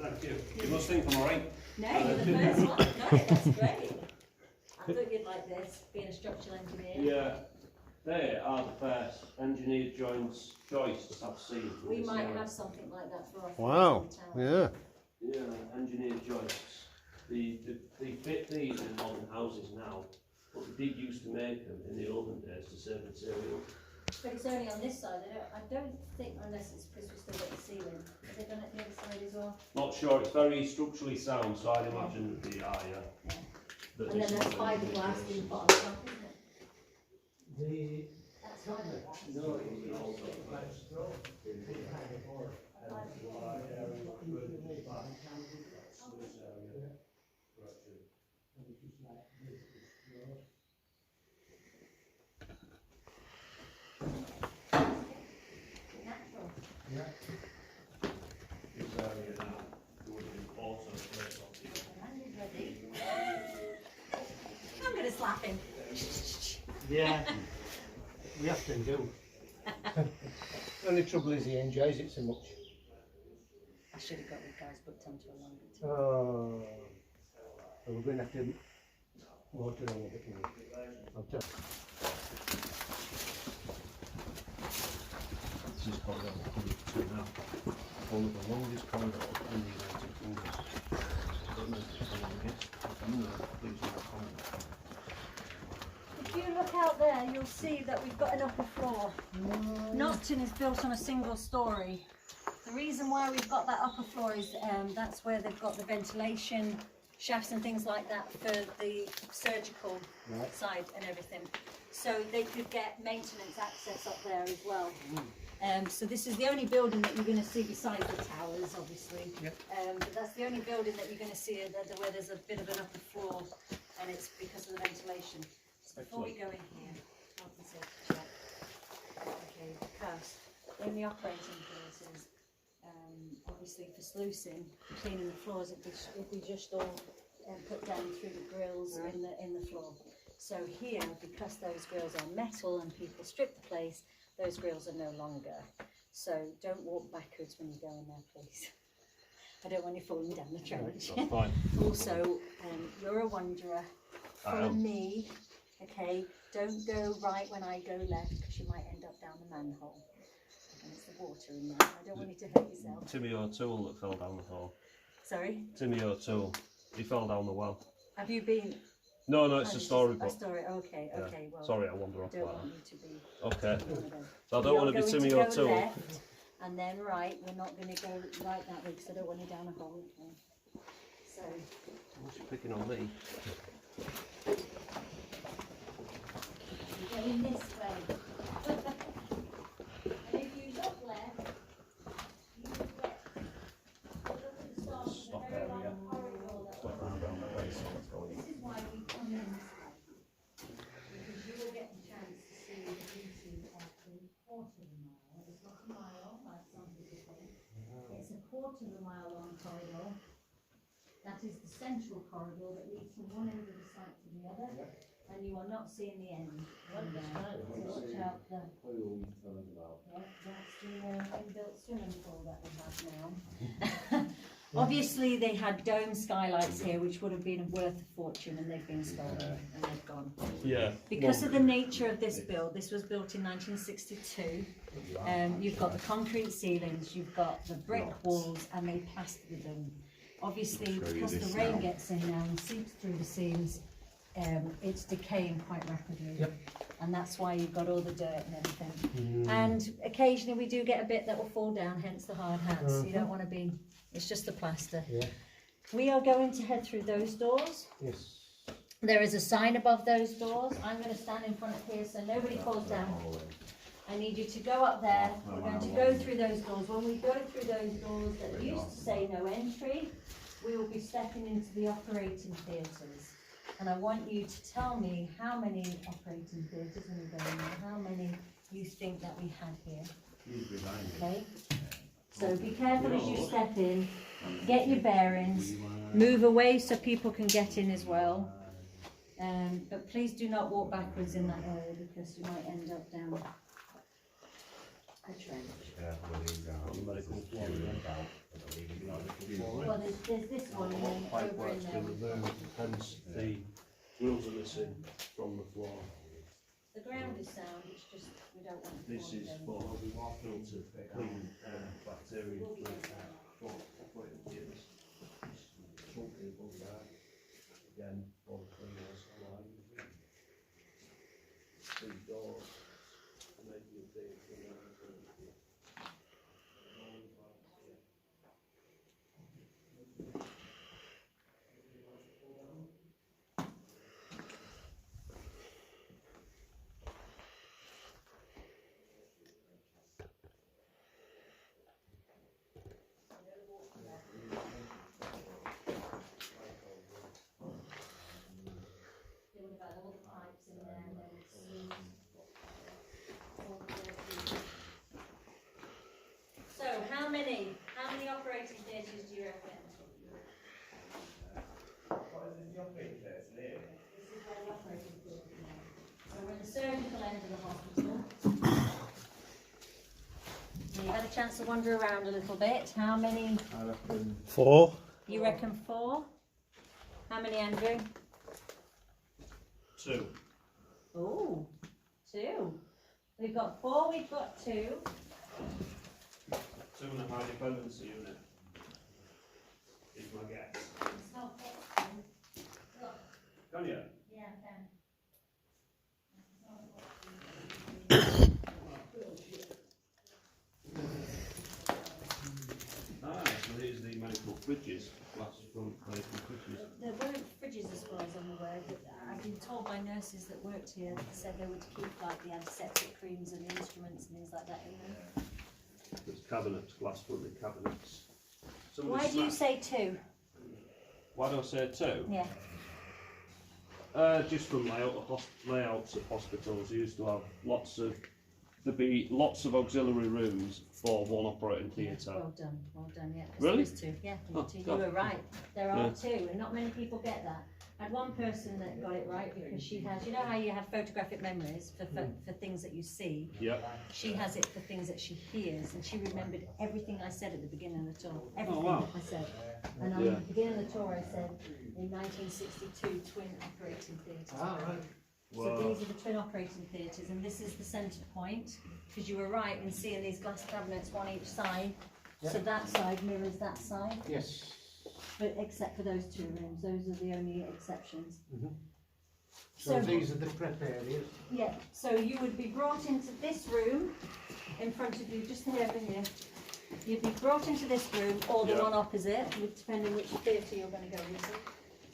Thank you. You must think I'm alright. No, you're the first one. No, that's great. I thought you'd like this, being a structural engineer. Yeah, they are the first engineered joists I've seen. We might have something like that for our Wow, friends in town. yeah. Yeah, engineered joists. They fit these in modern houses now, but they did used to make them in the olden days to serve material. But it's only on this side. I don't think, unless it's because we still got the ceiling. Have they done it the other side as well? Not sure, it's very structurally sound, so I'd imagine that they are, yeah. Yeah. But And then it's there's not fiberglass engineered being put on top, isn't it? That's fiberglass. joists. Natural. This area now, there would have been also a place on the And ready. I'm going to slap him. Yeah, we often do. The only trouble is he enjoys it so much. I should have got the guys booked onto a longer time. Oh, so we're going to have to water on a bit more. I'll tell This is corridor 102 now. One of the longest corridors in the United Kingdom. I don't know if it's one of the guests. I'm going to please not comment. If you look out there, you'll see that we've got an upper floor. Nocton is built on a single story. The reason why we've got that upper floor is that's where they've got the ventilation shafts and things like that for the surgical side and everything. So they could get maintenance access up there as well. So this is the only building that you're going to see besides the towers, obviously. But that's the only building that you're going to see where there's a bit of an upper floor, and it's because of the ventilation. So before we go in here, health and safety check. Okay, first, in the operating theatres, obviously for sluicing, cleaning the floors, it'd be just all put down through the grills in the floor. So here, because those grills are metal and people strip the place, those grills are no longer. So don't walk backwards when you go in there, please. I don't want you falling down the trench. That's fine. Also, you're a wanderer. Follow me, okay? Don't go right when I go left, because you might end up down the manhole. And it's the water in there. I don't want you to hurt yourself. Timmy O'Toole that fell down the hole. Sorry? Timmy O'Toole. He fell down the well. Have you been? No, it's a storybook. A story, okay, Yeah. okay. Well, Sorry, I wander off I don't like want that. you to be Okay. one of them. So I don't want to be You're Timmy going to go O'Toole. left and then right. We're not going to go right that way because I don't want you down a hole. Okay. So, What's he picking on me? you're going this way. And if you look left, you will get, look at the start of the very long corridor that this is why we come in this way. Because you will get the chance to see the beauty of the quarter of a mile. It's not a mile, like some people think. It's a quarter of a mile long corridor. That is the central corridor that leads from one end of the site to the other. And you are not seeing the end. So watch out there. Yeah, that's the inbuilt swimming pool that we have now. Obviously they had dome skylights here which would have been worth a fortune, and they've been stolen and they've gone. Yeah. Because of the nature of this build, this was built in 1962. You've got the concrete ceilings, you've got the brick walls, and they plastered them. Obviously, because the rain gets in now and seeps through the seams, it's decaying quite rapidly. And that's why you've got all the dirt and everything. And occasionally we do get a bit that will fall down, hence the hard hats. You don't want to be, it's just the plaster. We are going to head through those doors. Yes. There is a sign above those doors. I'm going to stand in front of here so nobody falls down. I need you to go up there. We're going to go through those doors. When we go through those doors that used to say no entry, we will be stepping into the operating theatres. And I want you to tell me how many operating theatres when you go in there, how many you think that we had here. Okay? So be careful as you step in, get your bearings, move away so people can get in as well. But please do not walk backwards in that area because you might end up down a trench. Well, there's this one and then over in Pipework's there. been removed, hence the grills are missing from the floor. The ground is sound, it's just we don't want to. This is for filter clean bacteria for operating theatres. Something above that. Again, for the cleaners alive. These doors, making a big So how many operating theatres do you reckon? What is the operating theatre near? This is where the operating theatre is now. So we're in the surgical end of the hospital. And you've had a chance to wander around a little bit. How many? I reckon 4. You reckon 4? How many, Andrew? 2. Oh, 2. We've got 4, we've got 2. 2 and a high dependency unit. Is my guess. It's not fixed. Look, Can you? yeah, I can. Ah, so here's the medical fridges. Glass front medical fridges. There weren't fridges as far as I'm aware, but I've been told by nurses that worked here that said they were to keep like the antiseptic creams and the instruments and things like that in there. There's cabinets, glass fronted cabinets. Why do you say 2? Why do I say 2? Yeah. Just from layouts of hospitals, you used to have there'd be lots of auxiliary rooms for one operating theatre. Well done, yeah. Really? There's 2. Yeah, Oh, there's 2. You God. were right. There are Yeah. 2, and not many people get that. I had one person that got it right because she has, you know how you have photographic memories for things that you see? Yep. She has it for things that she hears, and she remembered everything I said at the beginning of the tour. Everything wow. I said. And on Yeah. the beginning of the tour I said, in 1962, twin operating theatres. Ah, right. So Wow. these are the twin operating theatres, and this is the centre point, because you were right in seeing these glass cabinets, one each side. Yeah. So that side mirrors that side, Yes. but except for those 2 rooms, those are the only exceptions. So these are the prep areas. Yeah, so you would be brought into this room in front of you, just here over here. You'd be brought into this room or the Yeah. one opposite, depending which theatre you're going to go into.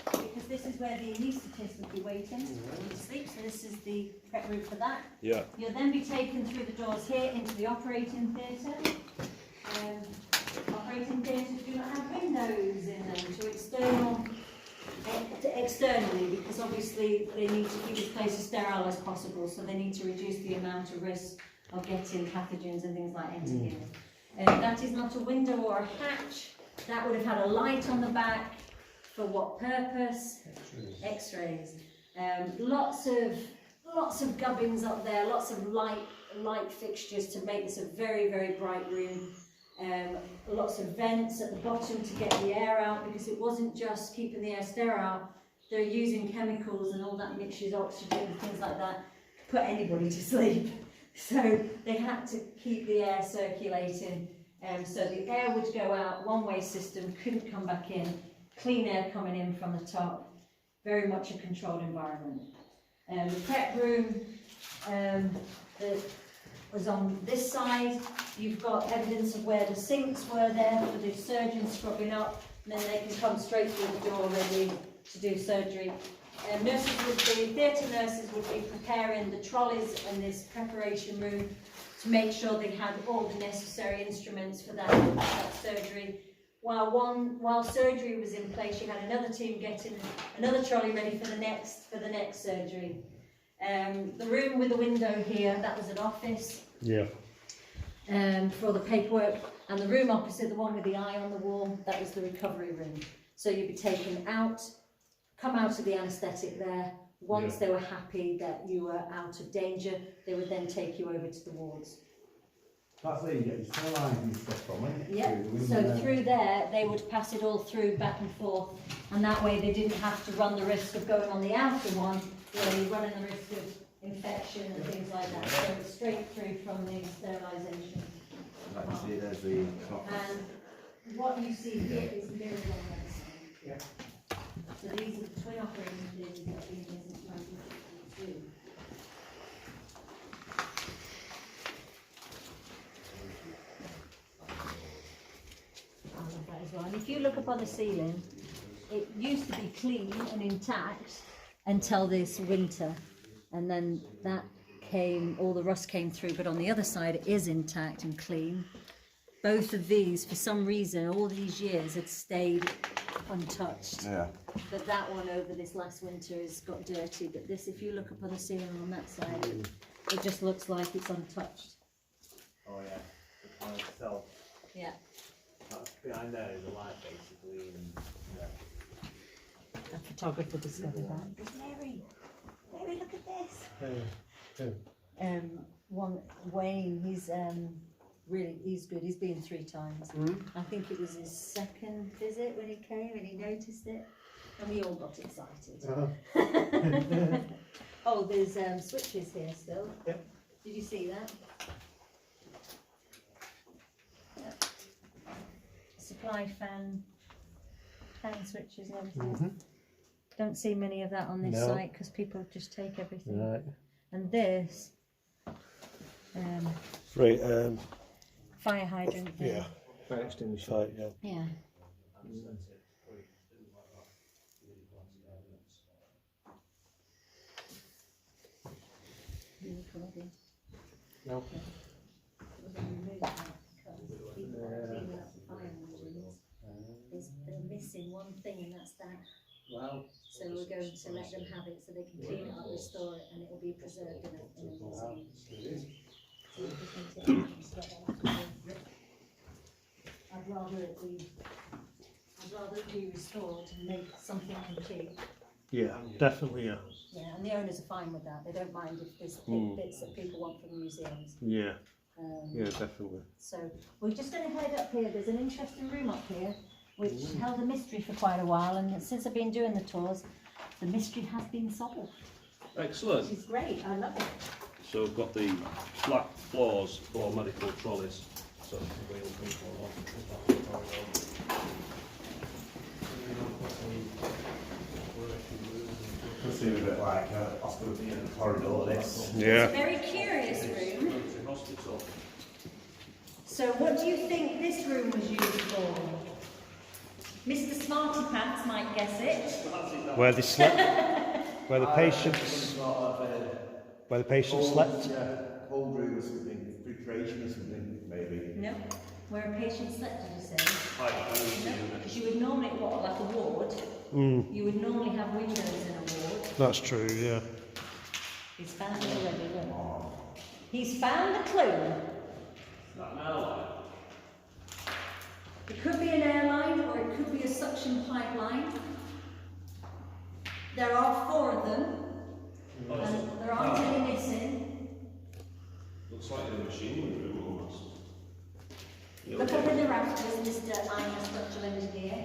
Because this is where the anaesthetist would be waiting to sleep, so this is the prep room for that. Yeah. You'll then be taken through the doors here into the operating theatre. Operating theatres do not have windows in them to externally, because obviously they need to keep this place as sterile as possible, so they need to reduce the amount of risk of getting pathogens and things like into here. That is not a window or a hatch. That would have had a light on the back. For what purpose? X-rays. Lots of gubbins up there, lots of light fixtures to make this a very, very bright room. Lots of vents at the bottom to get the air out, because it wasn't just keeping the air sterile. They're using chemicals and all that mixtures, oxygen and things like that, to put anybody to sleep. So they had to keep the air circulating. So the air would go out, one-way system, couldn't come back in. Clean air coming in from the top, very much a controlled environment. The prep room that was on this side, you've got evidence of where the sinks were there for the surgeons scrubbing up, and then they can come straight through the door ready to do surgery. Theatre nurses would be preparing the trolleys in this preparation room to make sure they had all the necessary instruments for that surgery. While surgery was in place, you had another team getting another trolley ready for the next surgery. The room with the window here, that was an office. Yeah. For all the paperwork, and the room opposite, the one with the eye on the wall, that was the recovery room. So you'd be taken out, come out of the anaesthetic there. Once they were happy that you were out of danger, they would then take you over to the wards. That's where you get your sterilizing stuff from, isn't it? Yeah, so through there, they would pass it all through back and forth, and that way they didn't have to run the risk of going on the outer one, where you're running the risk of infection and things like that. So it's straight through from the sterilisation. Like you see, there's the top. And what you see here is mirrored on that side. Yeah. So these are the twin operating theatres that have been here since 1952. I love that as well. And if you look up on the ceiling, it used to be clean and intact until this winter, and then that came, all the rust came through, but on the other side it is intact and clean. Both of these, for some reason, all these years had stayed untouched. Yeah. But that one over this last winter has got dirty, but this, if you look up on the ceiling on that side, it just looks like it's untouched. Oh yeah, the panel itself. Yeah. That's behind there is a light basically, and yeah. A photographer discovered that. Goes, Mary, look at this. One Wayne, he's really, he's good. He's been 3 times. I think it was his 2nd visit when he came and he noticed it, and we all got excited. Oh, there's switches here still. Yep. Did you see that? Yep. Supply fan switches and everything. Don't see many of that on this site because people just take everything. Right. And this, Right, fire hydrant. yeah, Fire extinguisher. right, yeah. Yeah. No. They're missing one thing, and that's that. Wow. So we're going to let them have it so they can clean it up, restore it, and it will be preserved in a museum. So we just need to let that happen. I'd rather it be restored and make something complete. Yeah, definitely, yeah. Yeah, and the owners are fine with that. They don't mind if there's bits that people want from museums. Yeah, yeah, definitely. So we're just going to head up here. There's an interesting room up here which held a mystery for quite a while, and since I've been doing the tours, the mystery has been solved. Excellent. Which is great. I love it. So we've got the flat floors for medical trolleys. So we'll come forward. It seems a bit like a hospital corridor, this. Yeah. Very curious room. Hospital. So what do you think this room was used for? Mr. Smarty Pants might guess it. Where they slept, where the patients, where the patients slept. Yeah, cold room or something, refrigeration or something, maybe. No. Where a patient slept, did you say? No, because you would normally, what, like a ward? You would normally have windows in a ward. That's true, yeah. He's found it already, look. He's found the clue. It could be an airline or it could be a suction pipeline. There are 4 of them. And there aren't any missing. Looks like a machinery room almost. Look up in the rafters, Mr. I'm a structural engineer.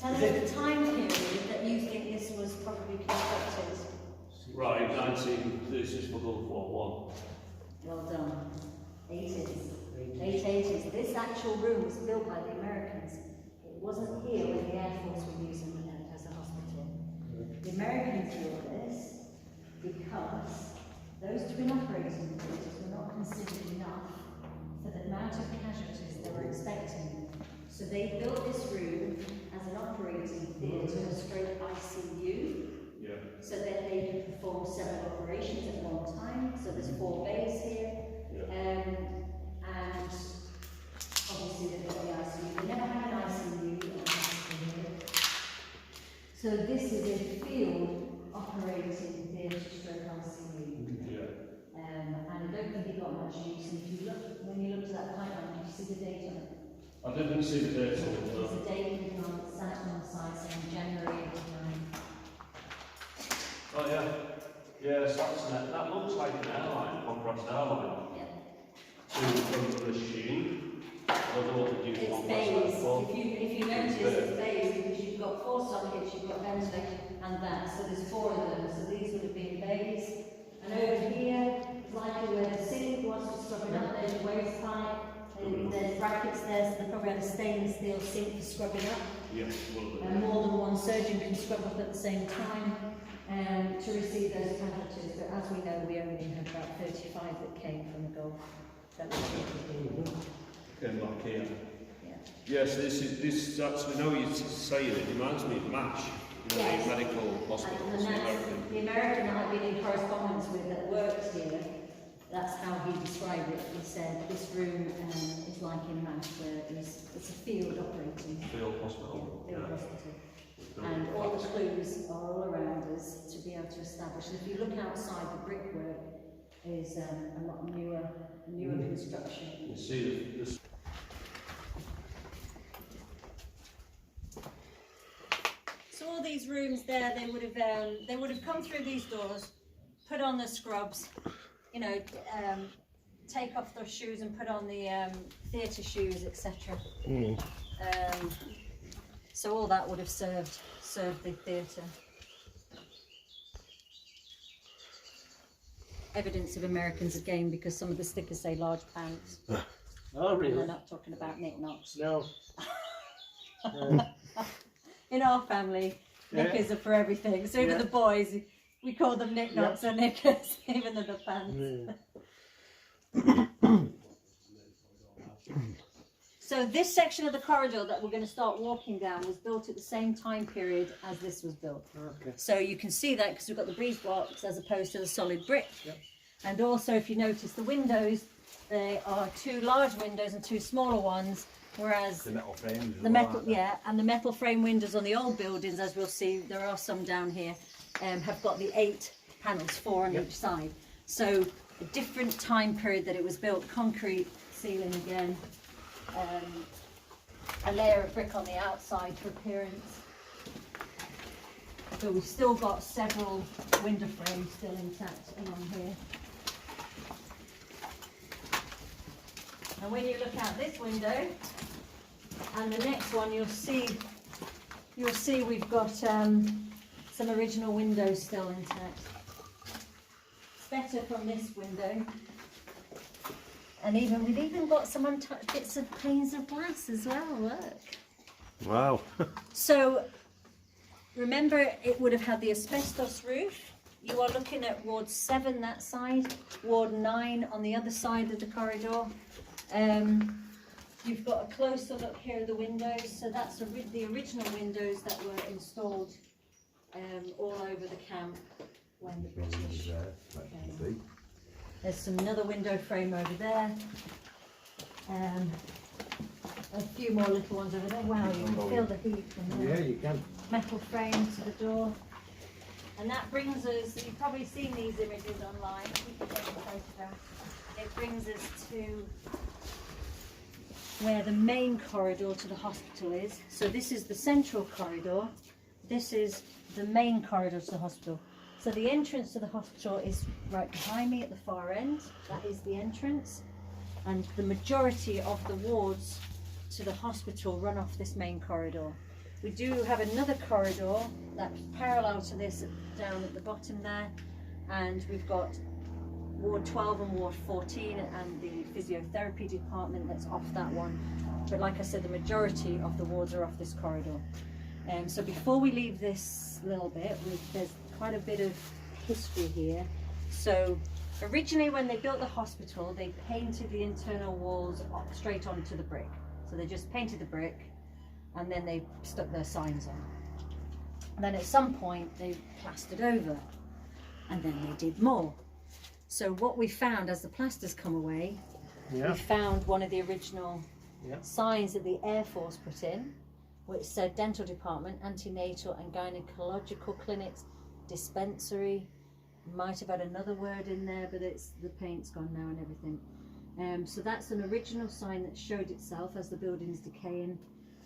Tell us the time period that you think this was probably constructed. Right, this is for Gulf War Well done. 80s. Late 80s. This actual room was built by the Americans. It wasn't here when the Air Force were using it as a hospital. The Americans built this because those twin operating theatres were not considered enough for the amount of casualties they were expecting. So they built this room as an operating theatre, stroke ICU. Yeah. So that they can perform several operations at one time. So there's 4 bays here. And obviously they've got the ICU. They never had an ICU here. So this is a field operating theatre stroke ICU. Yeah. And I don't think it got much use. And if you look, when you looked at that pipeline, did you see the date on it? I didn't see the date on it. There's a date on the site saying January 89. Oh yeah. Yes, that looks like an airline, compressed airline. Yeah. in front of the machine. I don't know what to do. It's bays. If you notice, it's bays because you've got 4 sockets, you've got ventilation and that. So there's 4 of them. So these would have been bays. And over here, like where the sink was for scrubbing up, there's your waste pipe. And there's brackets there, so they probably had a stainless steel sink for scrubbing up. Yes, well, And more than one surgeon can scrub up at the same time to receive those casualties. But as we know, we only had about 35 that came from the Gulf. That was came back here. yeah. Yes, this actually, now you say it reminds me of MASH, you know, Yes. the medical hospitals And in that's America. the American that I've been in correspondence with that works here. That's how he described it. He said this room is like in MASH, where it's a field operating. Field hospital. Field hospital. And all the clues are all around us to be able to establish. And if you look outside, the brickwork is a lot newer construction. You see this. So all these rooms there, they would have come through these doors, put on the scrubs, you know, take off their shoes and put on the theatre shoes, etc. So all that would have served the theatre. Evidence of Americans again, because some of the stickers say large pants. Oh, And really? we're not talking about knick-knocks. No. In our family, knickers are for everything. So even the boys, we call them knick-knocks or knickers, even though they're pants. So this section of the corridor that we're going to start walking down was built at the same time period as this was built. Okay. So you can see that because we've got the breeze blocks as opposed to the solid brick. Yep. And also if you notice the windows, there are 2 large windows and 2 smaller ones, whereas The metal frames. the metal, and the metal frame windows on the old buildings, as we'll see, there are some down here, have got the 8 panels, 4 on each side. So a different time period that it was built, concrete ceiling again, a layer of brick on the outside for appearance. So we've still got several window frames still intact along here. And when you look out this window and the next one, you'll see we've got some original windows still intact. It's better from this window. And we've even got some untouched bits of panes of glass as well, look. Wow. So remember, it would have had the asbestos roof. You are looking at Ward 7 that side, Ward 9 on the other side of the corridor. You've got a closer look here at the windows. So that's the original windows that were installed all over the camp when the British came. There's another window frame over there. A few more little ones over there. Wow, you can feel the heat from there. Yeah, you can. Metal frame to the door. And that brings us, you've probably seen these images online. We can take a photograph. It brings us to where the main corridor to the hospital is. So this is the central corridor. This is the main corridor to the hospital. So the entrance to the hospital is right behind me at the far end. That is the entrance. And the majority of the wards to the hospital run off this main corridor. We do have another corridor that's parallel to this down at the bottom there. And we've got Ward 12 and Ward 14 and the physiotherapy department that's off that one. But like I said, the majority of the wards are off this corridor. So before we leave this little bit, there's quite a bit of history here. So originally when they built the hospital, they painted the internal walls straight onto the brick. So they just painted the brick and then they stuck their signs on. And then at some point they plastered over and then they did more. So what we found as the plasters come away, we found one of the original signs that the Air Force put in, which said dental department, antenatal and gynecological clinics, dispensary. Might have had another word in there, but the paint's gone now and everything. So that's an original sign that showed itself as the building's decaying.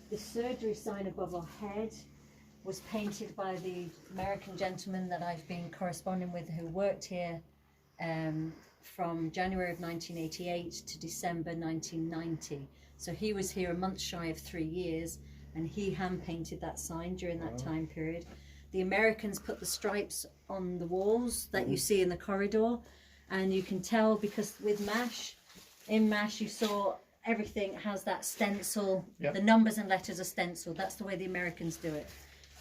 The surgery sign above our head was painted by the American gentleman that I've been corresponding with who worked here from January of 1988 to December 1990. So he was here a month shy of 3 years, and he hand painted that sign during that time period. The Americans put the stripes on the walls that you see in the corridor, and you can tell because with MASH, in MASH you saw everything has that stencil, the numbers and letters are stenciled. That's the way the Americans do it.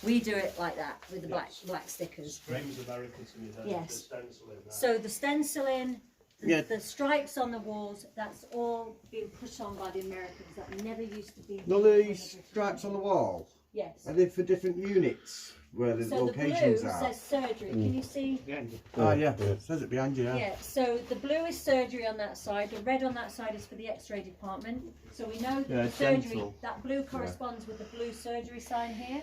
We do it like that with the black stickers. Frames Americans in your head, Yes. the stenciling there. So the stenciling, Yeah. the stripes on the walls, that's all been put on by the Americans. That never used to be. No, these stripes on the wall, Yes. are they for different units where the So the blue locations are? says surgery. Can you see? Oh yeah, it says it behind you, Yeah. So the blue is surgery on that side. The red on that side is for the X-ray department. So we know that Yeah, the surgery, dental. that blue corresponds with the blue surgery sign here.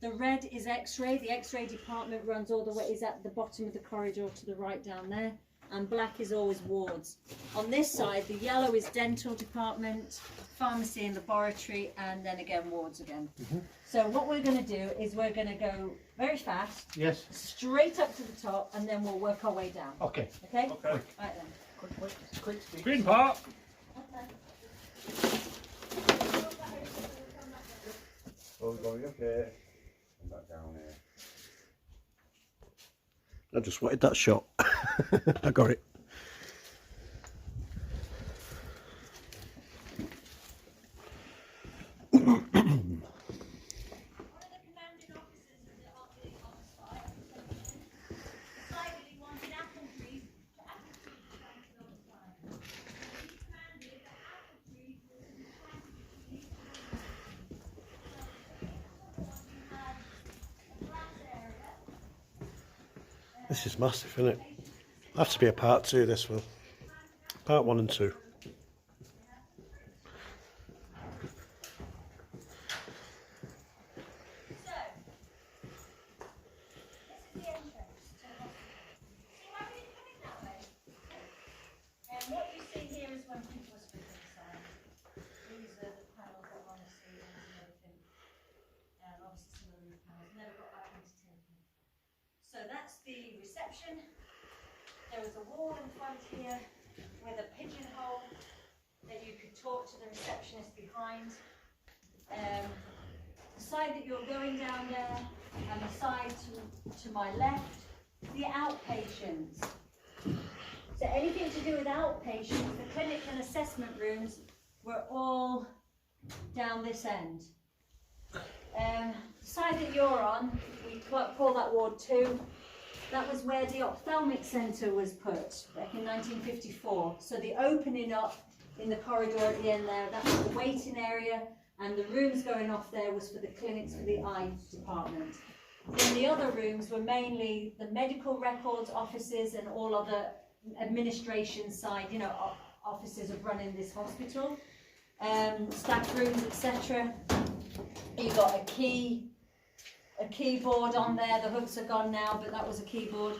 The red is X-ray. The X-ray department runs all the way, is at the bottom of the corridor to the right down there. And black is always wards. On this side, the yellow is dental department, pharmacy and laboratory, and then again wards again. So what we're going to do is we're going to go very fast, Yes. straight up to the top, and then we'll work our way down. Okay. Okay? Okay. Right then. Quick. Green part. Oh, going up here. And back down here. I just wanted that shot. I got it. This is massive, isn't it? Have to be a part 2, this will. Part 1 and 2. So that's the reception. There was a wall in front here with a pigeonhole that you could talk to the receptionist behind. The side that you're going down there and the side to my left, the outpatients. So anything to do with outpatients, the clinic and assessment rooms were all down this end. The side that you're on, we call that Ward 2. That was where the ophthalmic centre was put back in 1954. So the opening up in the corridor at the end there, that was the waiting area, and the rooms going off there was for the clinics for the eye department. Then the other rooms were mainly the medical records offices and all other administration side, you know, offices of running this hospital, staff rooms, etc. You got a keyboard on there. The hooks are gone now, but that was a keyboard.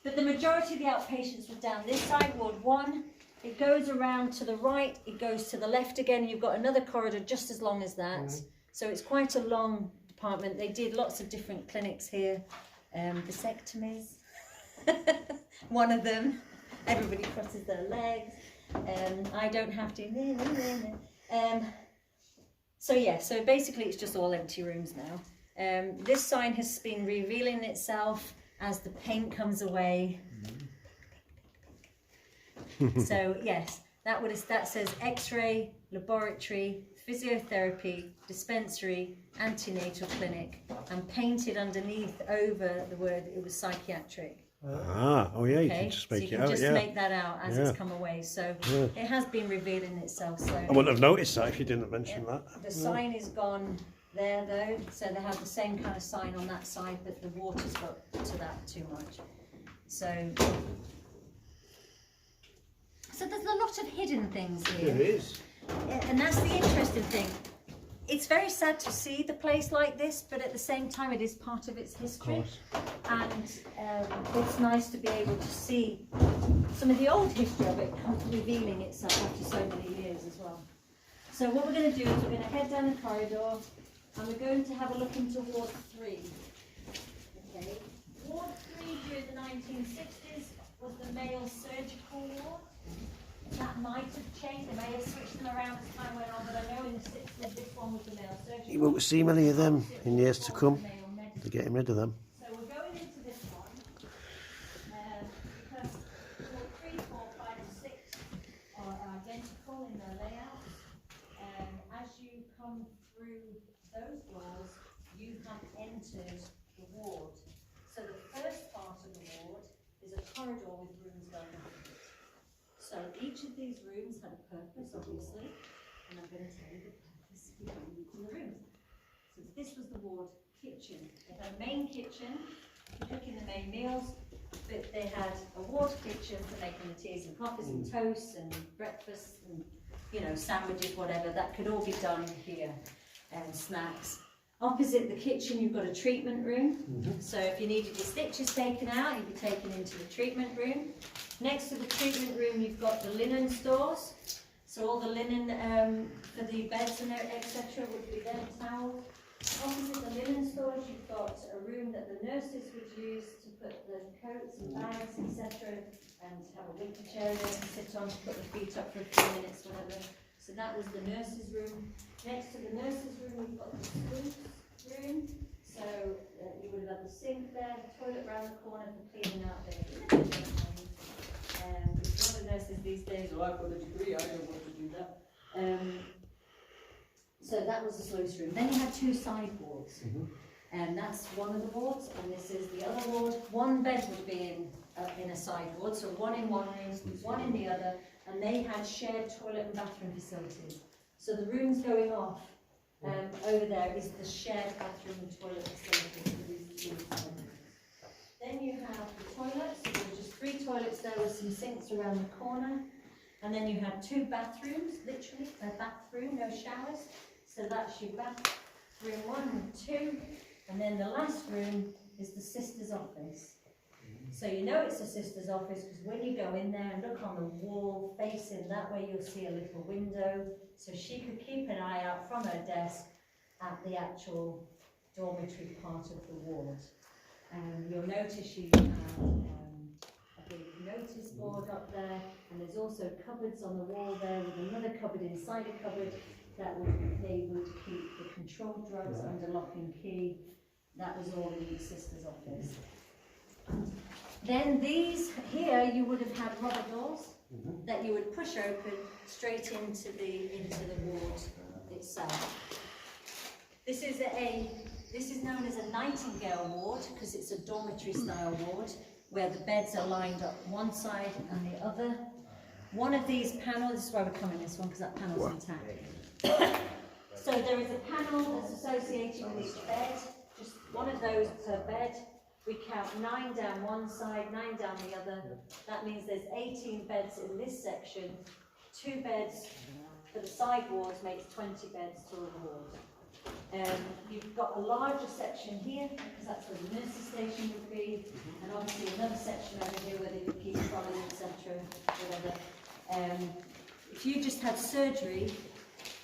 But the majority of the outpatients were down this side, Ward 1. It goes around to the right, it goes to the left again, and you've got another corridor just as long as that. So it's quite a long department. They did lots of different clinics here. Vasectomies, one of them. Everybody crosses their legs. I don't have to. So yeah, so basically it's just all empty rooms now. This sign has been revealing itself as the paint comes away. So yes, that says X-ray, laboratory, physiotherapy, dispensary, antenatal clinic, and painted underneath over the word it was psychiatric. Oh yeah, you Okay, can just so make you it can out, just yeah. make that out as it's come away. So it has been revealing itself. So I wouldn't have noticed that if you didn't mention that. the sign is gone there though, so they have the same kind of sign on that side, but the water's got to that too much. So there's a lot of hidden things here. There is. And that's the interesting thing. It's very sad to see the place like this, but at the same time it is part of its history. And it's nice to be able to see some of the old history of it revealing itself after so many years as well. So what we're going to do is we're going to head down the corridor and we're going to have a look into Ward 3. Okay. Ward 3 during the 1960s was the male surgical ward. That might have changed, they may have switched them around as time went on, but I know in the 60s this one was the male surgical. You won't see many of them in years to come. Male medical. They're getting rid of them. So we're going into this one because ward 3, 4, 5 and 6 are identical in their layouts. As you come through those doors, you have entered the ward. So the first part of the ward is a corridor with rooms going up it. So each of these rooms had a purpose, obviously, and I'm going to tell you the purpose behind each of the rooms. So this was the ward kitchen. They had a main kitchen, cooking the main meals, but they had a ward kitchen for making the teas and coffees and toasts and breakfast and, you know, sandwiches, whatever. That could all be done here, and snacks. Opposite the kitchen, you've got a treatment room. So if you needed your stitches taken out, you'd be taken into the treatment room. Next to the treatment room, you've got the linen stores. So all the linen for the beds and etc. would be there, towels. Opposite the linen stores, you've got a room that the nurses would use to put the coats and bags, etc. and have a wicker chair there to sit on, to put the feet up for a few minutes, whatever. So that was the nurses' room. Next to the nurses' room, we've got the sleuth's room. So you would have had the sink there, the toilet around the corner for cleaning out there. One of the nurses these days, oh, I've got a degree, I don't want to do that. So that was the sleuth's room. Then you had 2 side wards. And that's one of the wards, and this is the other ward. One bed would be in a side ward, so one in one room, one in the other, and they had shared toilet and bathroom facilities. So the rooms going off over there is the shared bathroom and toilet facilities for these 2 rooms. Then you have the toilets, so there were just 3 toilets there with some sinks around the corner. And then you had 2 bathrooms, literally, a bathroom, no showers. So that's your bathroom 1 and 2. And then the last room is the sister's office. So you know it's a sister's office because when you go in there and look on the wall facing that way, you'll see a little window. So she could keep an eye out from her desk at the actual dormitory part of the ward. You'll notice you have a big notice board up there, and there's also cupboards on the wall there with another cupboard inside a cupboard that they would keep the controlled drugs under lock and key. That was all in the sister's office. Then these here, you would have had rubber doors that you would push open straight into the ward itself. This is known as a Nightingale Ward because it's a dormitory style ward where the beds are lined up one side and the other. One of these panels, this is why we're coming this one because that panel's intact. So there is a panel that's associated with each bed, just one of those per bed. We count 9 down one side, 9 down the other. That means there's 18 beds in this section. 2 beds for the side wards makes 20 beds to a ward. You've got a larger section here, because that's where the nurses' station would be, and obviously another section over here where they would keep trolleys, etc., whatever. If you just had surgery,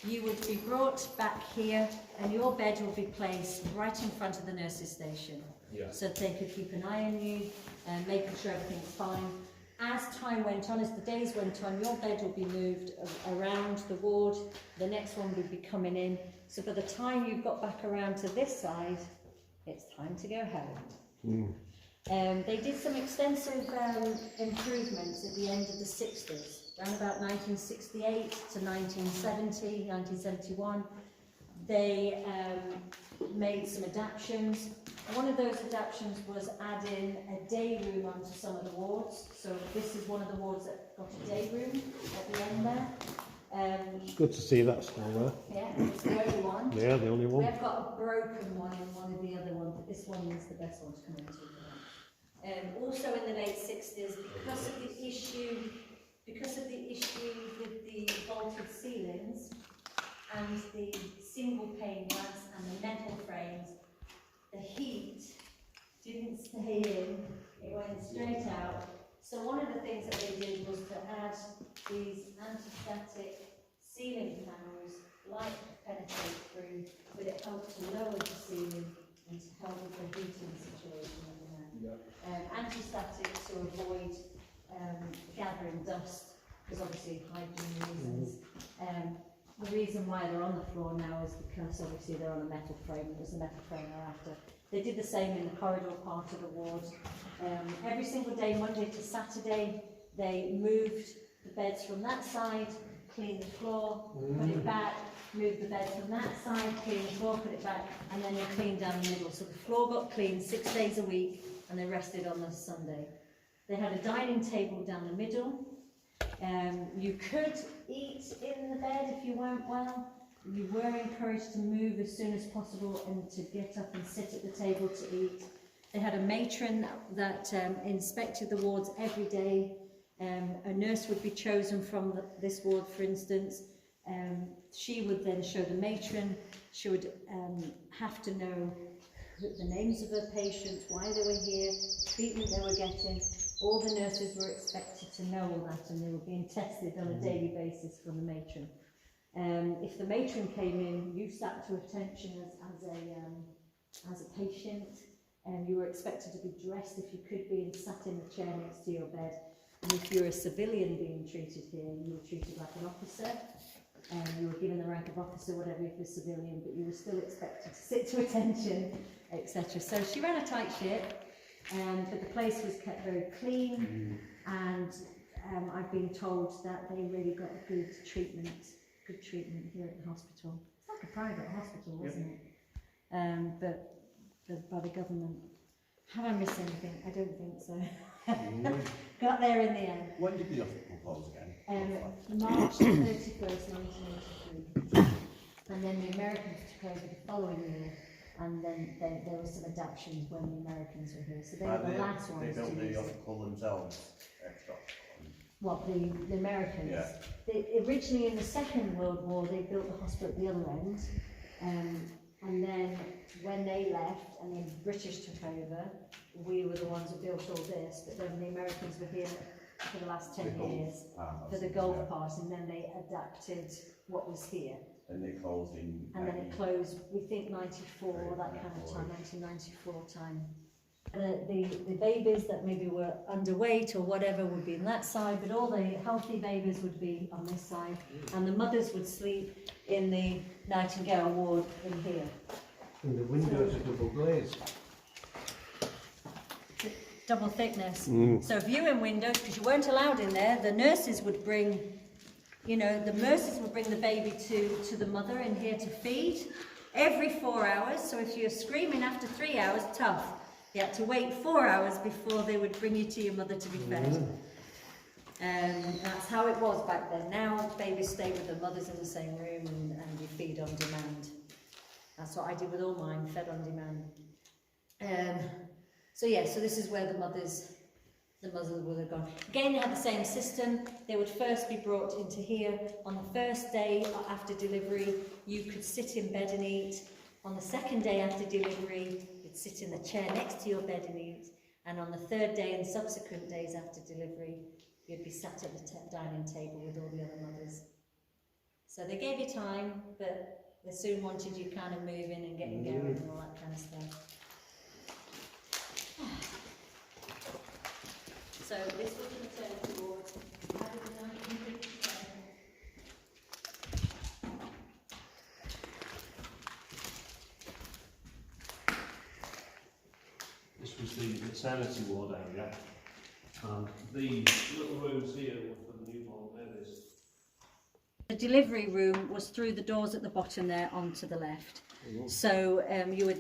you would be brought back here, and your bed would be placed right in front of the nurses' station. So that they could keep an eye on you and making sure everything's fine. As time went on, as the days went on, your bed would be moved around the ward, the next one would be coming in. So by the time you got back around to this side, it's time to go home. They did some extensive improvements at the end of the 60s, around about 1968 to 1970, 1971. They made some adaptations. One of those adaptations was adding a day room onto some of the wards. So this is one of the wards that got a day room at the end there. It's good to see that still there. Yeah, it's the only one. Yeah, the only one. We've got a broken one in one of the other ones, but this one is the best one to come into. Also in the late 60s, because of the issue with the vaulted ceilings and the single pane glass and the metal frames, the heat didn't stay in, it went straight out. So one of the things that they did was to add these anti-static ceiling panels, light to penetrate through, but it helped to lower the ceiling and to help with the heating situation in there. Anti-static to avoid gathering dust, because obviously hygiene reasons. The reason why they're on the floor now is because obviously they're on a metal frame. It was the metal frame they're after. They did the same in the corridor part of the ward. Every single day, Monday to Saturday, they moved the beds from that side, cleaned the floor, put it back, moved the bed from that side, cleaned the floor, put it back, and then they cleaned down the middle. So the floor got cleaned 6 days a week, and they rested on the Sunday. They had a dining table down the middle. You could eat in the bed if you weren't well. You were encouraged to move as soon as possible and to get up and sit at the table to eat. They had a matron that inspected the wards every day. A nurse would be chosen from this ward, for instance. She would then show the matron. She would have to know the names of her patients, why they were here, treatment they were getting. All the nurses were expected to know all that, and they were being tested on a daily basis from the matron. If the matron came in, you sat to attention as a patient, and you were expected to be dressed if you could be and sat in the chair next to your bed. And if you're a civilian being treated here, you were treated like an officer, and you were given the rank of officer, whatever, if you're civilian, but you were still expected to sit to attention, etc. So she ran a tight ship. But the place was kept very clean, and I've been told that they really got good treatment here at the hospital. It's like a private hospital, isn't it? But by the government. Have I missed anything? I don't think so. Got there in the end. When did the hospital close again? March 31st, 1983. And then the Americans took over the following year. And then there were some adaptations when the Americans were here. So they were the last ones They built to the use it. hospital themselves extra. What, the Americans? Yeah. They, originally in the Second World War, they built the hospital at the other end. And then when they left and the British took over, we were the ones who built all this. But then the Americans were here for the last 10 years for the Gulf part, and then they adapted what was here. And it closed in... And then it closed, we think 94, that kind of time, 1994 time. The babies that maybe were underweight or whatever would be on that side, but all the healthy babies would be on this side, and the mothers would sleep in the Nightingale Ward in here. And the windows are double glazed. Double thickness. So viewing windows, because you weren't allowed in there, the nurses would bring, the nurses would bring the baby to the mother in here to feed every 4 hours. So if you're screaming after 3 hours, tough. You had to wait 4 hours before they would bring you to your mother to be fed. That's how it was back then. Now babies stay with their mothers in the same room and you feed on demand. That's what I did with all mine, fed on demand. So this is where the mothers would have gone. Again, they had the same system. They would first be brought into here. On the first day after delivery, you could sit in bed and eat. On the second day after delivery, you'd sit in the chair next to your bed and eat. And on the third day and subsequent days after delivery, you'd be sat at the dining table with all the other mothers. So they gave you time, but they soon wanted you kind of moving and getting going and all that kind of stuff. So this was the maternity ward. Added in 1957. This was the maternity ward area, and these little rooms here were for the newborn babies. The delivery room was through the doors at the bottom there onto the left. So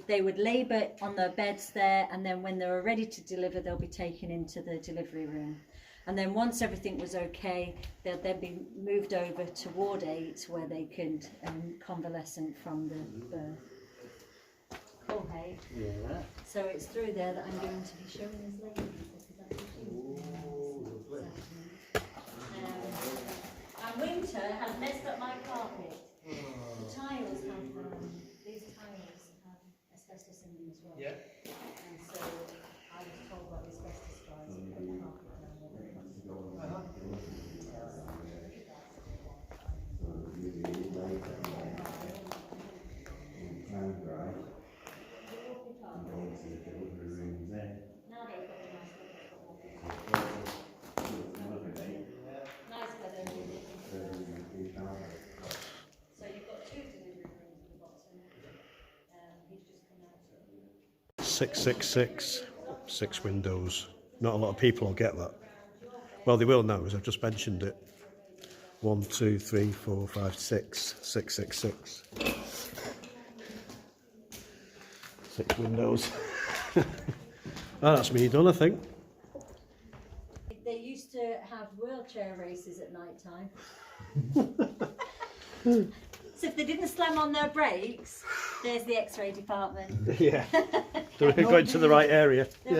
they would labour on their beds there, and then when they were ready to deliver, they'll be taken into the delivery room. And then once everything was okay, they'll then be moved over to Ward 8, where they could convalescent from the birth. Cool, hey? Yeah. So it's through there that I'm going to be showing this later. And winter has messed up my carpet. The tiles have, these tiles have asbestos in them as well. Yeah. And so I was told by the asbestos guys to put the carpet down there. Now they've got a nice little walk-in. 666, 6 windows. Not a lot of people will get that. Well, they will now, as I've just mentioned it. 1, 2, 3, 4, 5, 6, 666. 6 windows. Oh, that's me done, I think. They used to have wheelchair races at night time. So if they didn't slam on their brakes, there's the X-ray department. Yeah. They're going to the right area. They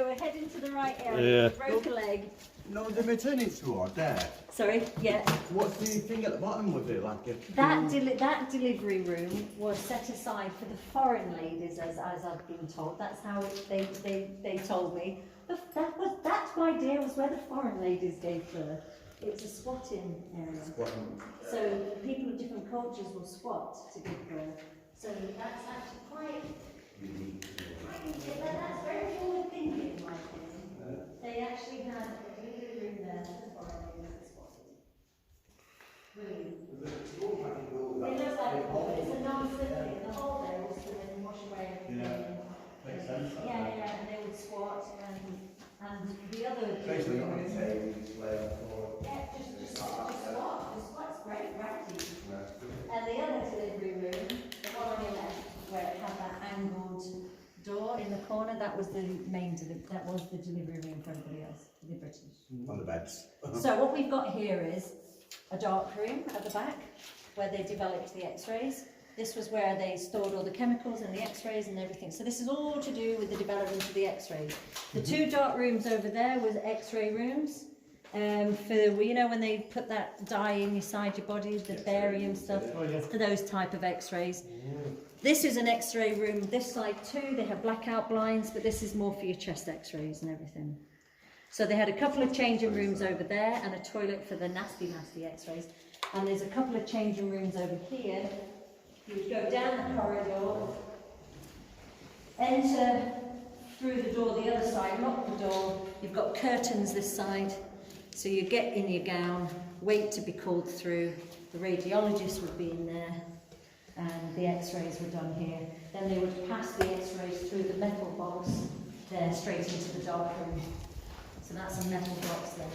were heading to the right area. Yeah. Broke a leg. No, the maternity ward there. Sorry, yeah. What's the thing at the bottom? Was it like a... That delivery room was set aside for the foreign ladies, as I've been told. That's how they told me. That, my dear, was where the foreign ladies gave birth. It's a squatting area. So people of different cultures will squat to give birth. So that's actually quite unique. That's very forward thinking, in my opinion. They actually had a delivery room there for the foreign ladies that squatted. Brilliant. It looks like a hole, but it's a non-slippery, and the hole there was to then wash away everything. Makes sense. Yeah, and they would squat, and the other Basically, not delivery on room. a table, lay on the floor. Yeah, just squat. The squat's great, gravity. And the other delivery room, the one on your left, where it had that angled door in the corner, that was the main that was the delivery room for everybody else, the British. On the beds. So what we've got here is a dark room at the back where they developed the X-rays. This was where they stored all the chemicals and the X-rays and everything. So this is all to do with the development of the X-rays. The 2 dark rooms over there was X-ray rooms. For, you know, when they put that dye inside your body, the barium stuff, for those type of X-rays. This is an X-ray room this side too. They have blackout blinds, but this is more for your chest X-rays and everything. So they had a couple of changing rooms over there and a toilet for the nasty X-rays. And there's a couple of changing rooms over here. You would go down the corridor, enter through the door the other side, lock the door. You've got curtains this side. So you get in your gown, wait to be called through. The radiologist would be in there, and the X-rays were done here. Then they would pass the X-rays through the metal box there, straight into the dark room. So that's a metal box there.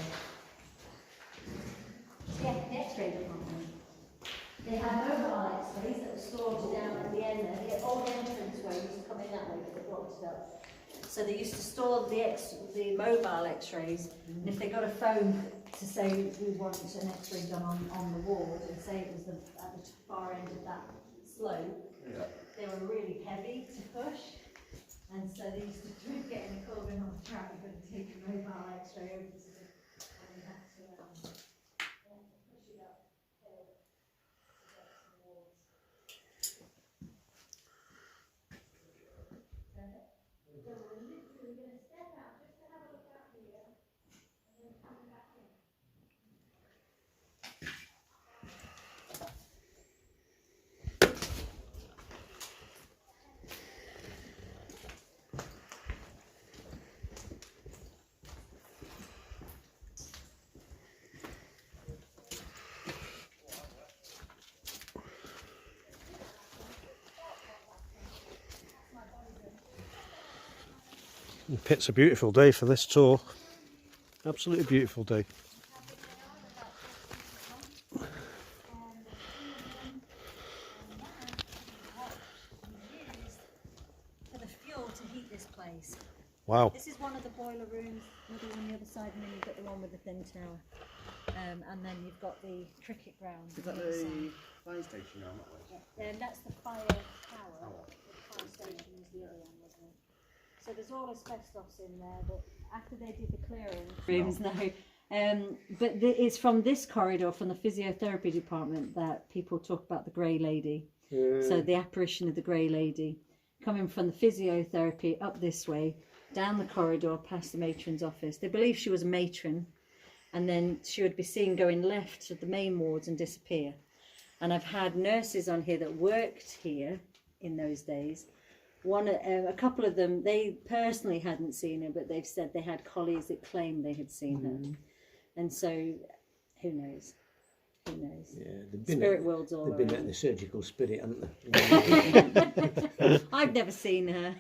Yeah, the X-ray department. They had mobile X-rays that were stored down at the end there. The old entrance where you used to come in that way, but they blocked it up. So they used to store the mobile X-rays, and if they got a phone to say we want an X-ray done on the ward, and say it was at the far end of that slope, they were really heavy to push, and so they used to get in the call going on the track, we're going to take a mobile X-ray over to the, and we had to push it up hill to get to the wards. So we're literally going to step out just to have a look out here and then come back in. It's a beautiful day for this tour. Absolutely beautiful day. For the fuel to heat this place. Wow. This is one of the boiler rooms. Maybe on the other side, and then you've got the one with the thin tower. And then you've got the cricket ground. Is that the fire station now, that way? And that's the fire tower. The fire station was the other one, wasn't it? So there's all asbestos in there, but after they did the clearing rooms now. But it's from this corridor, from the physiotherapy department, that people talk about the grey lady. So the apparition of the grey lady coming from the physiotherapy up this way, down the corridor, past the matron's office. They believe she was a matron, and then she would be seen going left to the main wards and disappear. And I've had nurses on here that worked here in those days. A couple of them, they personally hadn't seen her, but they've said they had colleagues that claimed they had seen her. And so, who knows? Who knows? Yeah, they've been Spirit world's all They've been around. at the surgical spirit, haven't they? I've never seen her.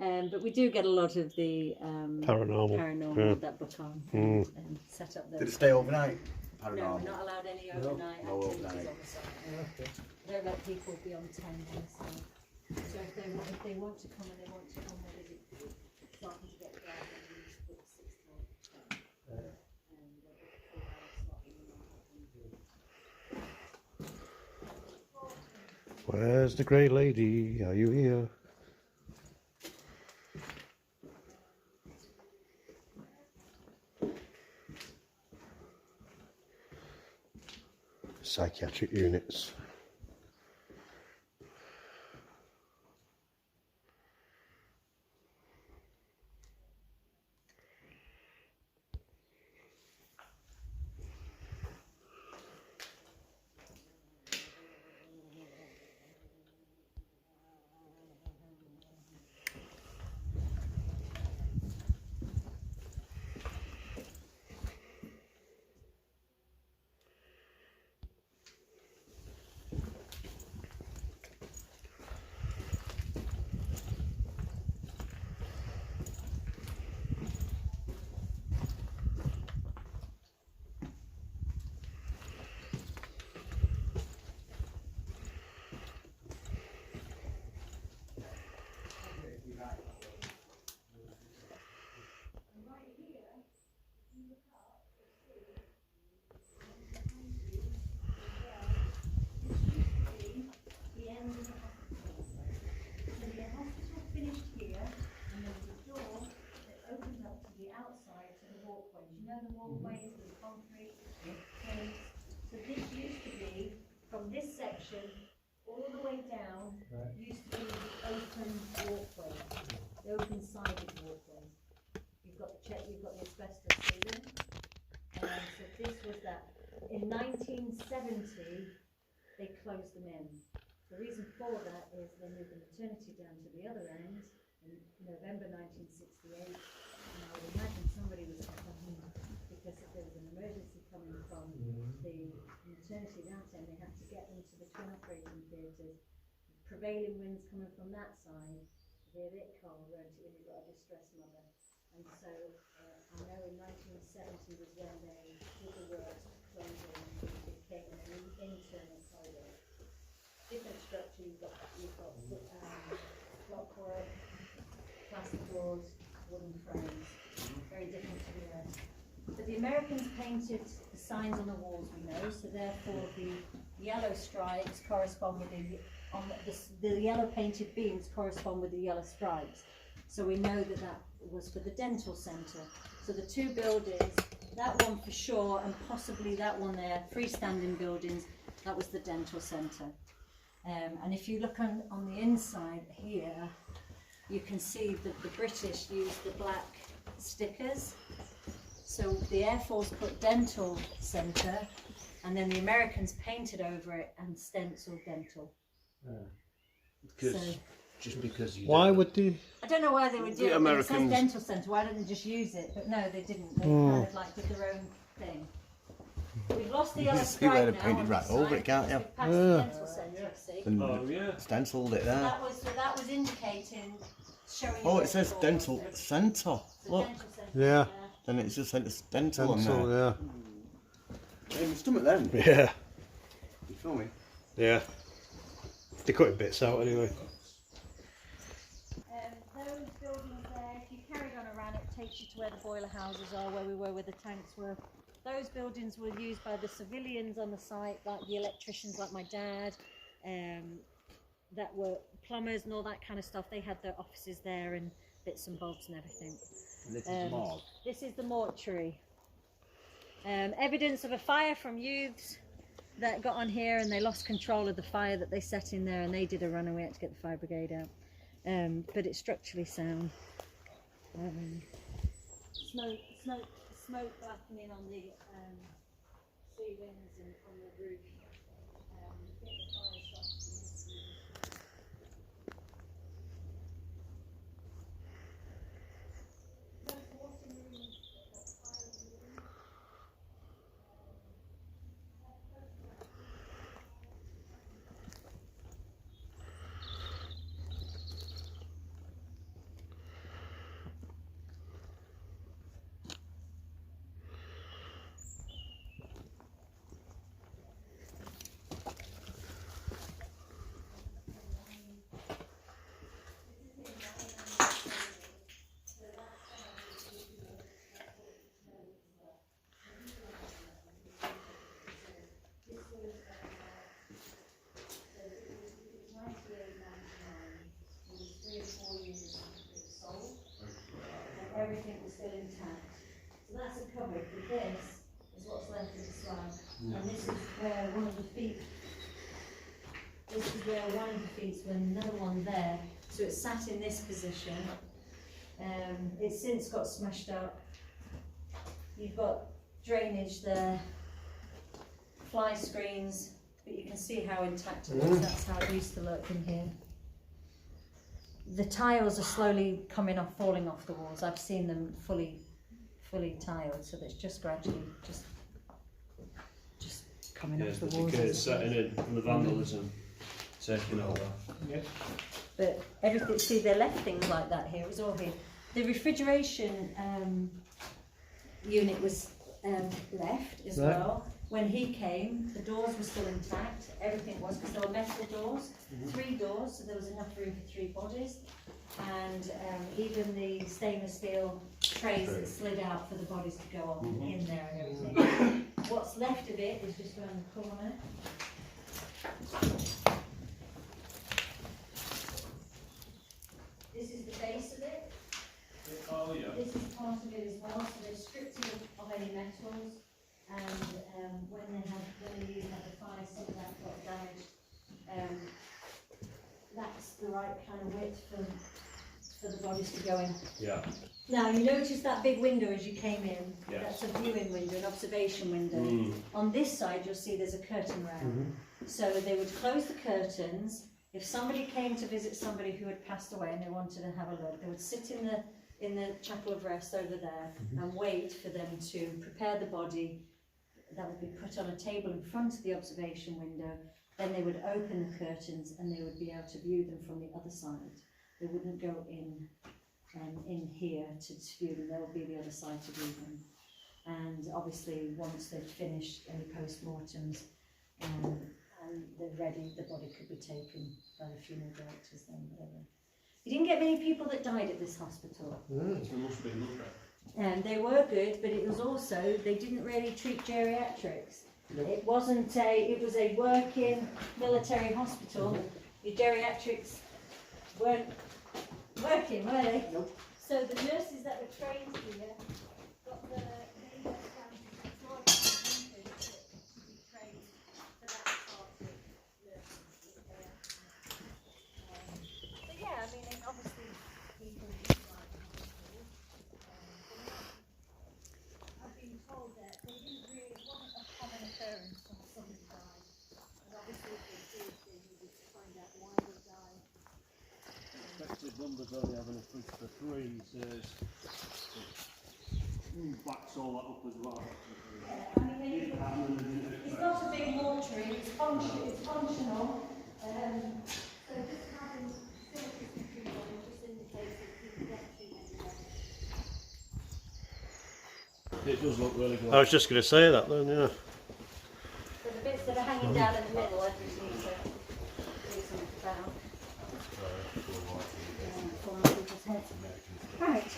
But we do get a lot of the Paranormal, yeah. that book on and set up Did those. it stay overnight? No, we're Paranormal. not allowed any overnight No activities overnight. on the site. Don't let people be on 10 on the site. So if they want to come and they want to come when it's starting to get dark, then we need to put 6 to 10. And book a 4-hour slot in the morning. Where's the grey lady? Are you here? Psychiatric units. The walkways with concrete things. So this used to be from this section all the way down. Used to be the open walkway, the open sided walkways. You've got the asbestos ceiling. So this was that. In 1970, they closed them in. The reason for that is they moved the maternity down to the other end in November 1968. And I would imagine somebody was complaining because if there was an emergency coming from the maternity downtown, they had to get them to the twin operating theatres. Prevailing winds coming from that side, they're a bit cold, weren't it, when you've got a distressed mother. And so I know in 1970 was when they did the works to close it and it became an internal corridor. Different structure, you've got clockwork, plastic doors, wooden frames, very different to the rest. But the Americans painted the signs on the walls, we know, so therefore the yellow stripes correspond with the yellow painted beams correspond with the yellow stripes. So we know that that was for the dental centre. So the two buildings, that one for sure, and possibly that one there, freestanding buildings, that was the dental centre. And if you look on the inside here, you can see that the British used the black stickers. So the Air Force put dental centre, and then the Americans painted over it and stenciled dental. Because just because you. Why don't- would they? I don't know why they would do The it. But it says Americans- dental centre. Why didn't they just use it? But no, they didn't. They kind of like did their own thing. We've lost the yellow can see where stripe they now painted on right this over side. it, can't you? We've passed the dental centre, you see. And Oh yeah. stenciled it there. That was indicating, showing. Oh, you it says the dental door. centre. The Look, dental centre, Yeah. and it's just said it's dental on Dental, there. yeah. In my stomach then. Yeah. You feel me? Yeah. They're cutting bits out anyway. Those buildings there, if you carried on around, it takes you to where the boiler houses are, where we were, where the tanks were. Those buildings were used by the civilians on the site, like the electricians, like my dad, that were plumbers and all that kind of stuff. They had their offices there and bits and bobs and everything. And this is morgue. This is the mortuary. Evidence of a fire from youths that got on here, and they lost control of the fire that they set in there, and they did a runaway to get the fire brigade out. But it's structurally sound. Smoke blackening on the ceilings and on the roof. I think the fire started in this room. still intact. So that's a cupboard, but this is what's left of the slab. And this is where one of the feet, and another one there. So it's sat in this position. It's since got smashed up. You've got drainage there, fly screens, but you can see how intact it is. That's how it used to look in here. The tiles are slowly falling off the walls. I've seen them fully tiled, so that's just gradually just coming off the walls. It's setting in and the vandalism taking over. Yeah. But everything, see, they left things like that here. It was all here. The refrigeration unit was left as well. When he came, the doors were still intact. Everything was, because there were metal doors, 3 doors, so there was enough room for 3 bodies. And even the stainless steel trays that slid out for the bodies to go on in there and everything. What's left of it is just around the corner. This is the base of it. Oh yeah. This is part of it as well, so they've stripped it of any metals, and when they had the fire, some of that got damaged. That's the right kind of width for the bodies to go in. Yeah. Now you notice that big window as you came in. Yes. That's a viewing window, an observation window. On this side you'll see there's a curtain round. So they would close the curtains. If somebody came to visit somebody who had passed away and they wanted to have a look, they would sit in the chapel of rest over there and wait for them to prepare the body. That would be put on a table in front of the observation window. Then they would open the curtains and they would be able to view them from the other side. They wouldn't go in here to view them. There would be the other side to view them. And obviously, once they'd finished any post-mortems and they're ready, the body could be taken by the funeral directors then, whatever. You didn't get many people that died at this hospital. It must be lovely. They were good, but it was also, they didn't really treat geriatrics. It wasn't it was a working military hospital. Your geriatrics weren't working, were they? Nope. So the nurses that were trained here got the they went down to Florida to be trained for that part of nursing. But yeah, I mean, obviously people like hospitals. I've been told that they didn't really, it wasn't a common occurrence when somebody died. And obviously if they did, they needed to find out why they died. Expected numbers only having a push for 3, he says. Backs all that up as well. I mean, it's not a big mortuary, it's functional. So just having facilities for people just indicates that people get treated everywhere. It does look really good. I was just going to say that then, yeah. So the bits that are hanging down in the middle, I just need to do something about. For my people's heads. Right.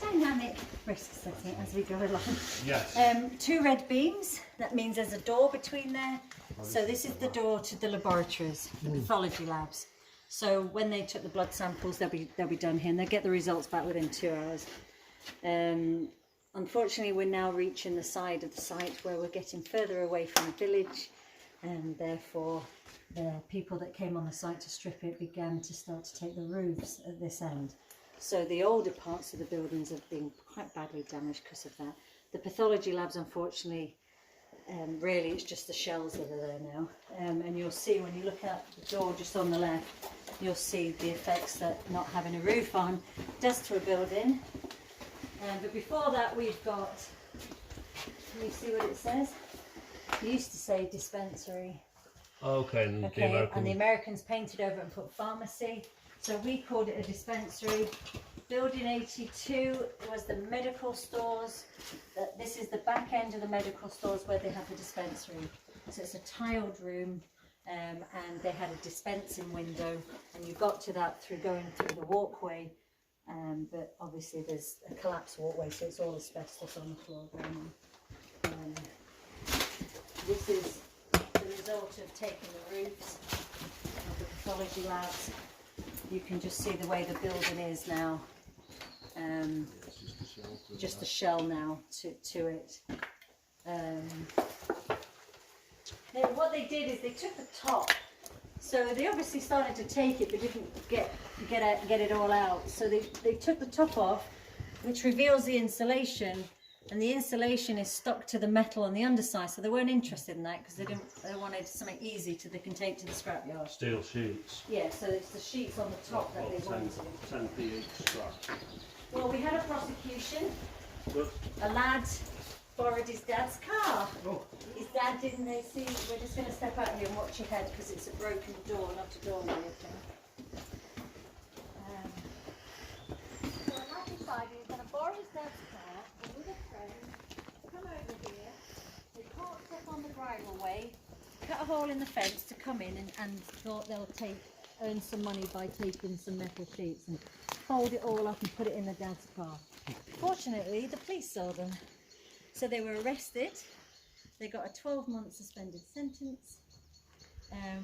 Dynamic risk setting as we go along. Yes. 2 red beams, that means there's a door between there. So this is the door to the laboratories, the Pathology Labs. So when they took the blood samples, they'll be done here and they'll get the results back within 2 hours. Unfortunately, we're now reaching the side of the site where we're getting further away from the village, and therefore the people that came on the site to strip it began to start to take the roofs at this end. So the older parts of the buildings have been quite badly damaged because of that. The Pathology Labs, unfortunately, really it's just the shells that are there now. And you'll see when you look at the door just on the left, you'll see the effects that not having a roof on does to a building. But before that we've got, can you see what it says? It used to say dispensary. Okay, and Okay, and the Americans painted over it and put pharmacy. So we called it a dispensary. Building 82 was the medical stores. This is the back end of the medical stores where they have the dispensary. So it's a tiled room, and they had a dispensing window, and you got to that through going through the walkway. But obviously there's a collapsed walkway, so it's all asbestos on the floor going on. This is the result of taking the roofs of the Pathology Labs. You can just see the way the building is now. just a shell now to it. What they did is they took the top. So they obviously started to take it, but didn't get it all out. So they took the top off, which reveals the insulation, and the insulation is stuck to the metal on the underside. So they weren't interested in that because they wanted something easy they can take to the scrapyard. Steel sheets. Yeah, so it's the sheets on the top that they wanted. 10p each scrap. Well, we had a prosecution. Good. A lad borrowed his dad's car. His dad didn't see. We're just going to step out here and watch your head because it's a broken door, not a door or anything. So a lad decided he was going to borrow his dad's car and with a friend come over here. They parked up on the bridleway, cut a hole in the fence to come in and thought they'll earn some money by taking some metal sheets and fold it all up and put it in the dad's car. Fortunately, the police saw them. So they were arrested. They got a 12-month suspended sentence.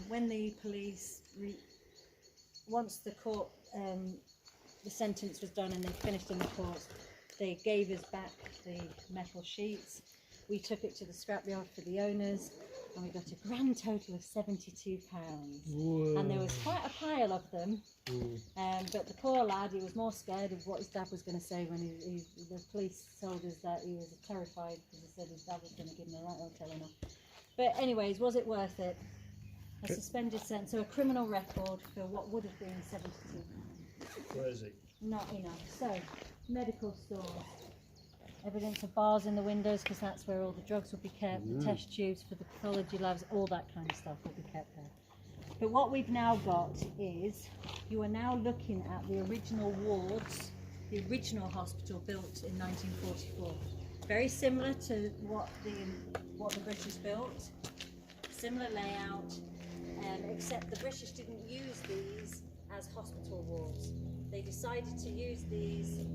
When the police, once the court, the sentence was done and they finished in the court, they gave us back the metal sheets. We took it to the scrapyard for the owners, and we got a grand total of £72. Whoa. And there was quite a pile of them. But the poor lad, he was more scared of what his dad was going to say when the police told us that he was terrified because he said his dad was going to give him a right old telling off. But anyways, was it worth it? A suspended sentence, so a criminal record for what would have been £72. Where is he? Not enough. So, medical stores. Evidence of bars in the windows because that's where all the drugs will be kept, the test tubes for the pathology labs, all that kind of stuff will be kept there. But what we've now got is, you are now looking at the original wards, the original hospital built in 1944. Very similar to what the British built, similar layout, except the British didn't use these as hospital wards. They decided to use these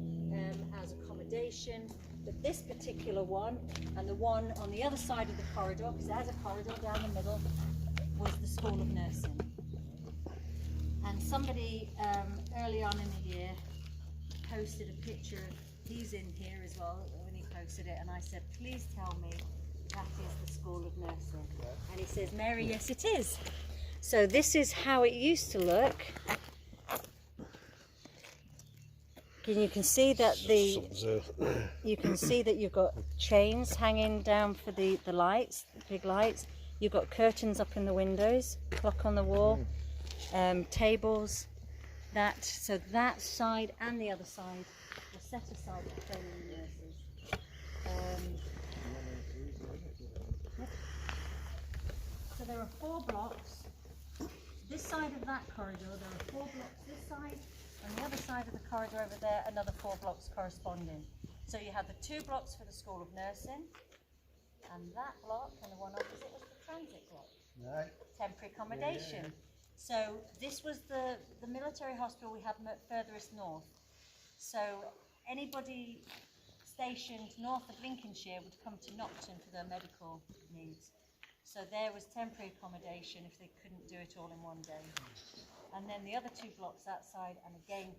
as accommodation, but this particular one and the one on the other side of the corridor, because it has a corridor down the middle, was the School of Nursing. And somebody early on in the year posted a picture, he's in here as well when he posted it, and I said, please tell me that is the School of Nursing. And he says, Mary, yes it is. So this is how it used to look. And you can see that you've got chains hanging down for the lights, the big lights. You've got curtains up in the windows, clock on the wall, tables. So that side and the other side were set aside for training nurses. So there are 4 blocks. This side of that corridor, there are 4 blocks this side. On the other side of the corridor over there, another 4 blocks corresponding. So you have the 2 blocks for the School of Nursing, and that block, and the one opposite was the transit block. Right. Temporary accommodation. Yeah. So this was the military hospital we had furthest north. So anybody stationed north of Lincolnshire would come to Nocton for their medical needs. So there was temporary accommodation if they couldn't do it all in one day. And then the other 2 blocks that side, and again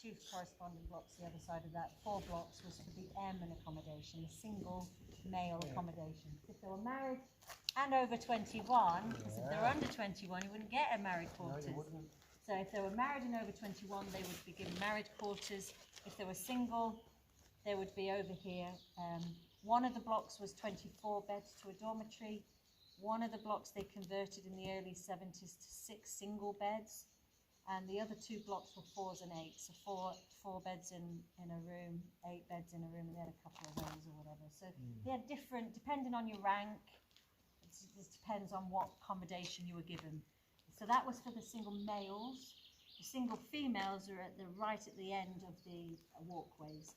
2 corresponding blocks the other side of that, 4 blocks was for the Airmen Accommodation, the single male accommodation. If they were married and over 21, because if they were under 21 you wouldn't get a married quarters. No, so if they were married and over 21 they would be given married quarters. If they were single they would be over here. One of the blocks was 24 beds to a dormitory. One of the blocks they converted in the early 70s to 6 single beds, and the other 2 blocks were 4s and 8s, so 4 beds in a room, 8 beds in a room, and they had a couple of those or whatever. So they had different, depending on your rank, it depends on what accommodation you were given. So that was for the single males. The single females are right at the end of the walkways,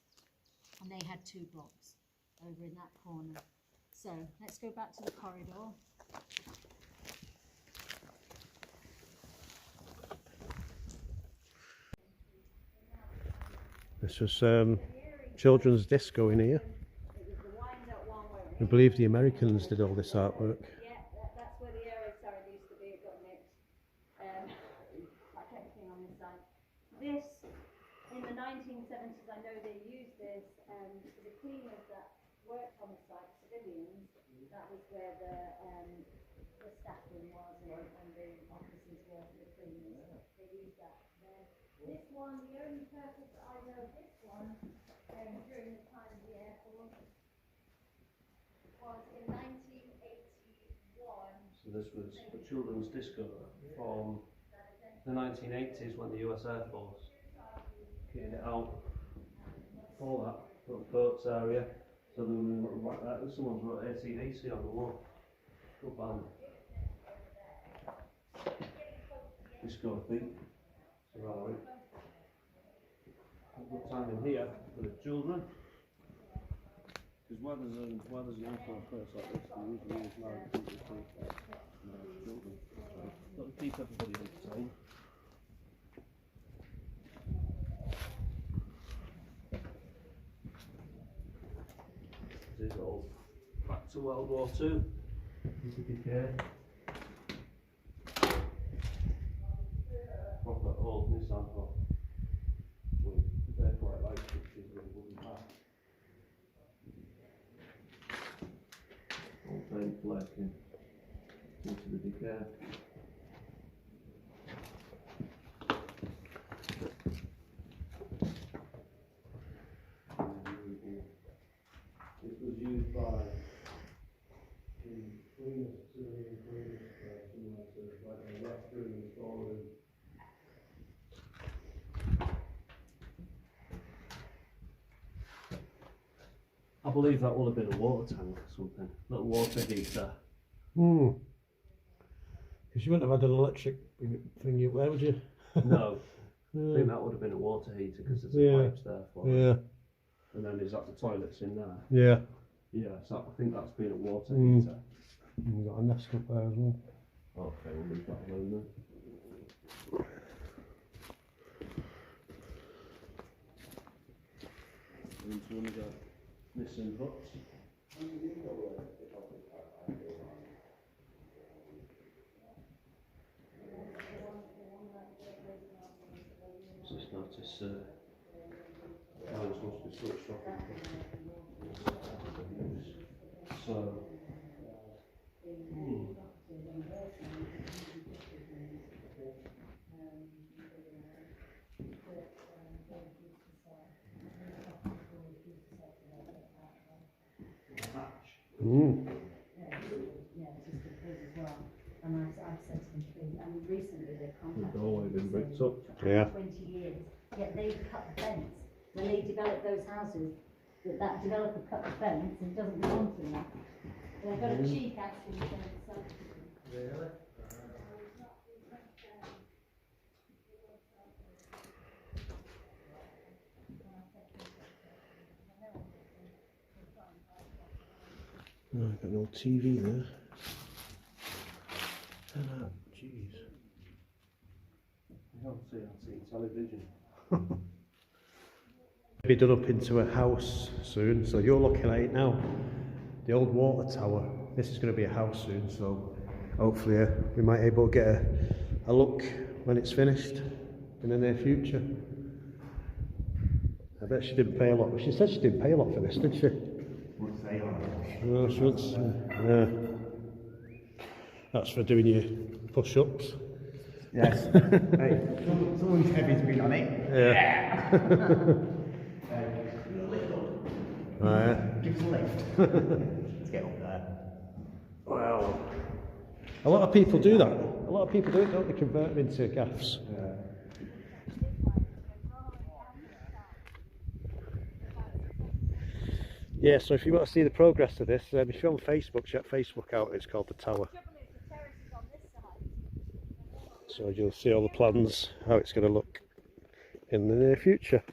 and they had 2 blocks over in that corner. So let's go back to the corridor. This was children's disco in here. I believe the Americans did all this artwork. Yeah, that's where the aero turret used to be. It got nicked. Like everything on this side. This in the 1970s, I know they used this, and for the cleaners that worked on the site, civilians, that was where the staff room was, and the offices were for the cleaners. They used that there. This one, the only purpose that I know of this one, during the time of the Air Force, was in 1981. So this was a children's disco from the 1980s when the US Air Force kitted it out for that little coats area. So someone's wrote AC/DC on the wall. Good band. Disco feet. So right. Good time in here for the children. Because why there's an info place like this, they usually use large people to children. Got to keep everybody entertained. This is all back to World War II. Proper old Nissan hut. They're quite like pictures with a wooden path. All paint flaking into the decay. It was used by civilian cleaners, similar to like a restroom and storeroom. I believe that would have been a water tank or something, little water heater. Hmm. Because you wouldn't have had an electric thing there, would you? No, I think that would have been a water heater because there's pipes there for it. Yeah. And then is that the toilets in there? Yeah. Yeah, so I think that's been a water Mm. heater. And you've got a nest up there as well. Okay, we'll leave that alone then. Into one of the missing huts. Just notice lines must be switched off. So, Mm. And I've said to them, and recently they've the contacted doorway me been saying bricked up. Yeah. 20 years, yet they've cut the fence. When they developed those houses, that developer cut the fence and it doesn't belong to them. They've got a cheek actually saying something. Really? Oh, I've got an old TV there. Jeez. I don't see television. Be done up into a house soon, so you're looking at it now. The old water tower. This is going to be a house soon, so hopefully we might be able to get a look when it's finished in the near future. I bet she didn't pay a lot. She said she didn't pay a lot for this, did she? Would say on it. No, she wants. That's for doing your push-ups. Yes. Hey, someone's heavy's been on it. Yeah. Lift up. Right. Give us a lift. Let's get up there. Wow. A lot of people do that. A lot of people do it, don't they? Convert them into gaffs. Yeah, so if you want to see the progress of this, if you're on Facebook, check Facebook out. It's called The Tower. So you'll see all the plans, how it's going to look in the near future.